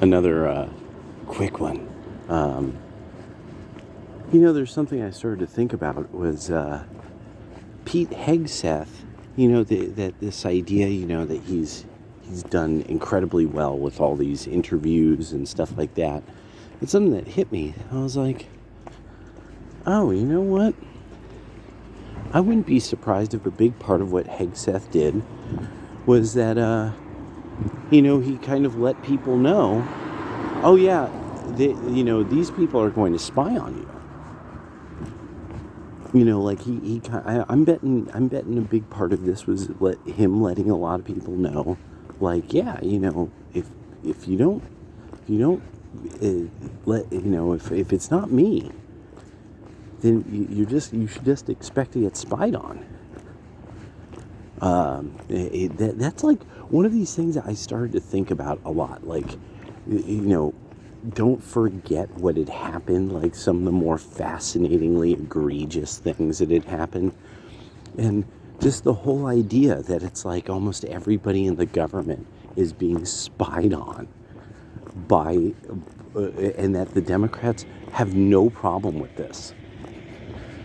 another quick one. There's something I started to think about was Pete Hegseth. That this idea, that he's done incredibly well with all these interviews and stuff like that. It's something that hit me. I was like, oh, you know what? I wouldn't be surprised if a big part of what Hegseth did was that, he kind of let people know, oh yeah, these people are going to spy on you. I'm betting a big part of this was him letting a lot of people know, like, yeah, if you don't if it's not me, then you should just expect to get spied on. That's like one of these things that I started to think about a lot. Like, don't forget what had happened, like some of the more fascinatingly egregious things that had happened. And just the whole idea that it's like almost everybody in the government is being spied on by, and that the Democrats have no problem with this.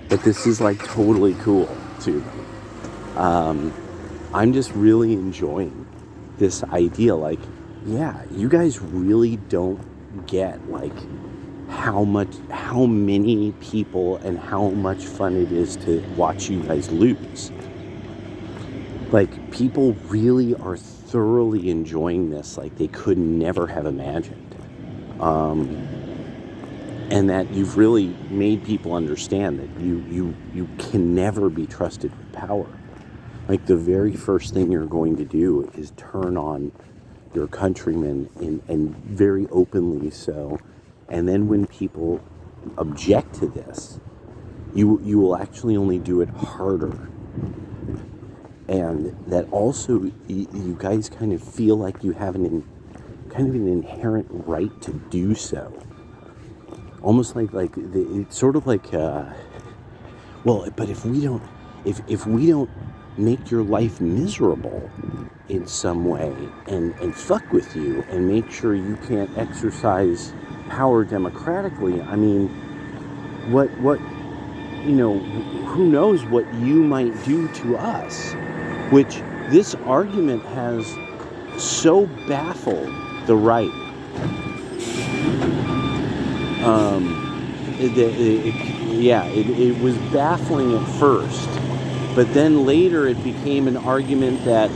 But this is like totally cool to them. I'm just really enjoying this idea. Like, yeah, you guys really don't get like how many people and how much fun it is to watch you guys lose. Like, people really are thoroughly enjoying this like they could never have imagined. And that you've really made people understand that you can never be trusted with power. Like, the very first thing you're going to do is turn on your countrymen, and very openly so. And then when people object to this, you will actually only do it harder. And that also, you guys kind of feel like you have an inherent right to do so. Almost it's sort of like, but if we don't make your life miserable in some way and fuck with you and make sure you can't exercise power democratically, I mean, who knows what you might do to us, which this argument has so baffled the right. It was baffling at first, but then later it became an argument that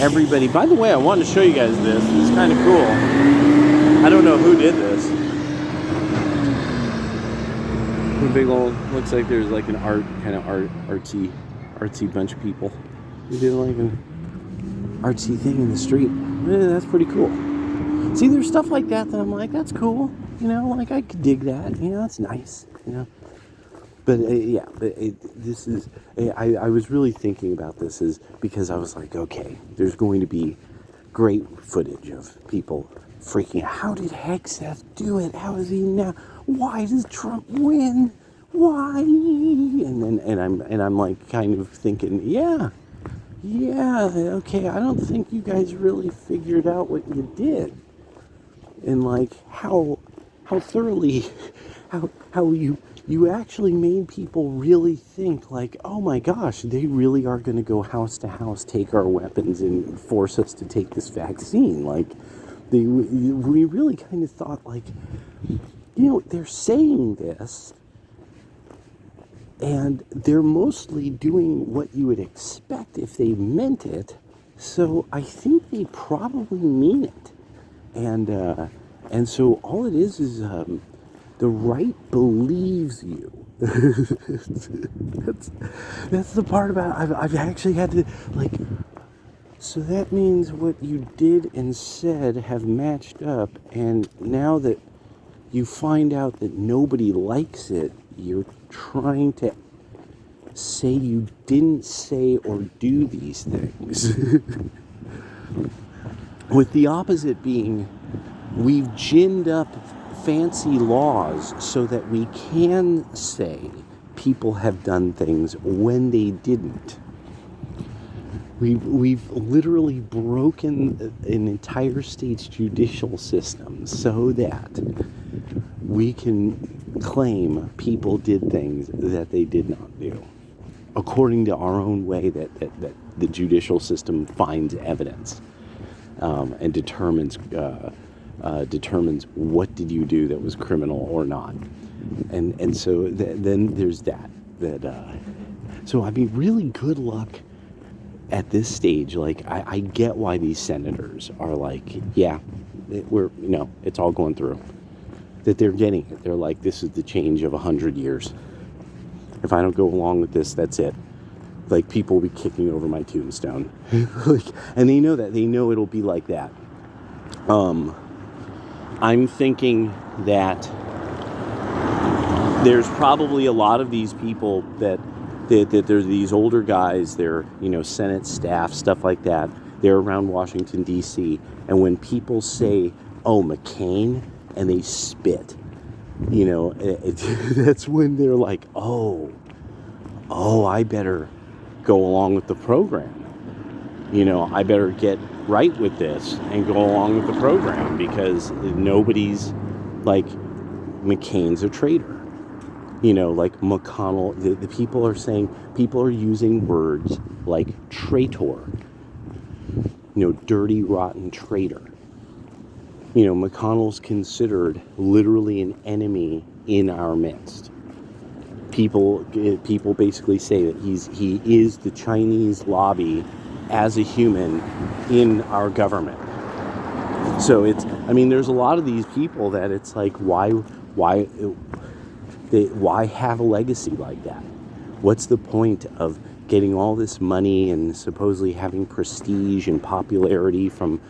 everybody... By the way, I wanted to show you guys this. It's kind of cool. I don't know who did this. A big old... Looks like there's like an artsy bunch of people. We did like an artsy thing in the street. That's pretty cool. See, there's stuff like that I'm like, that's cool. Like, I could dig that. That's nice. But this is... I was really thinking about this is because I was like, okay, there's going to be great footage of people freaking out. How did Hegseth do it? How is he now? Why does Trump win? Why? And I'm like kind of thinking, yeah, okay, I don't think you guys really figured out what you did. And like how thoroughly, how you actually made people really think like, oh my gosh, they really are going to go house to house, take our weapons, and force us to take this vaccine. Like, we really kind of thought like, they're saying this, and they're mostly doing what you would expect if they meant it. So I think they probably mean it. And so all it is the right believes you. That's the part about it. I've actually had to, like, so that means what you did and said have matched up, and now that you find out that nobody likes it, you're trying to say you didn't say or do these things. With the opposite being, we've ginned up fancy laws so that we can say people have done things when they didn't. We've literally broken an entire state's judicial system so that we can claim people did things that they did not do, according to our own way that the judicial system finds evidence, and determines what did you do that was criminal or not. And so then there's that. So I mean, really good luck at this stage. Like, I get why these senators are like, yeah, it's all going through. That they're getting it. They're like, this is the change of 100 years. If I don't go along with this, that's it. Like, people will be kicking over my tombstone. And they know that. They know it'll be like that. I'm thinking that there's probably a lot of these people that they're these older guys, they're, Senate staff, stuff like that. They're around Washington, D.C. And when people say, oh, McCain, and they spit, that's when they're like, oh, I better go along with the program. I better get right with this and go along with the program, because nobody's like, McCain's a traitor. Like McConnell, the people are saying, people are using words like traitor, dirty, rotten traitor. McConnell's considered literally an enemy in our midst. People basically say that he is the Chinese lobby as a human in our government. So there's a lot of these people that it's like, why have a legacy like that? What's the point of getting all this money and supposedly having prestige and popularity from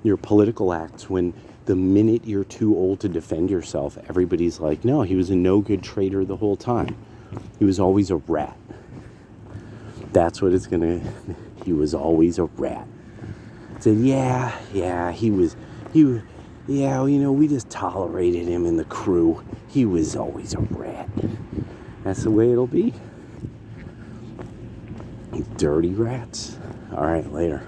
your political acts when the minute you're too old to defend yourself, everybody's like, no, he was a no good traitor the whole time. He was always a rat. That's what he was always a rat. Said, we just tolerated him in the crew. He was always a rat. That's the way it'll be. Dirty rats. All right, later.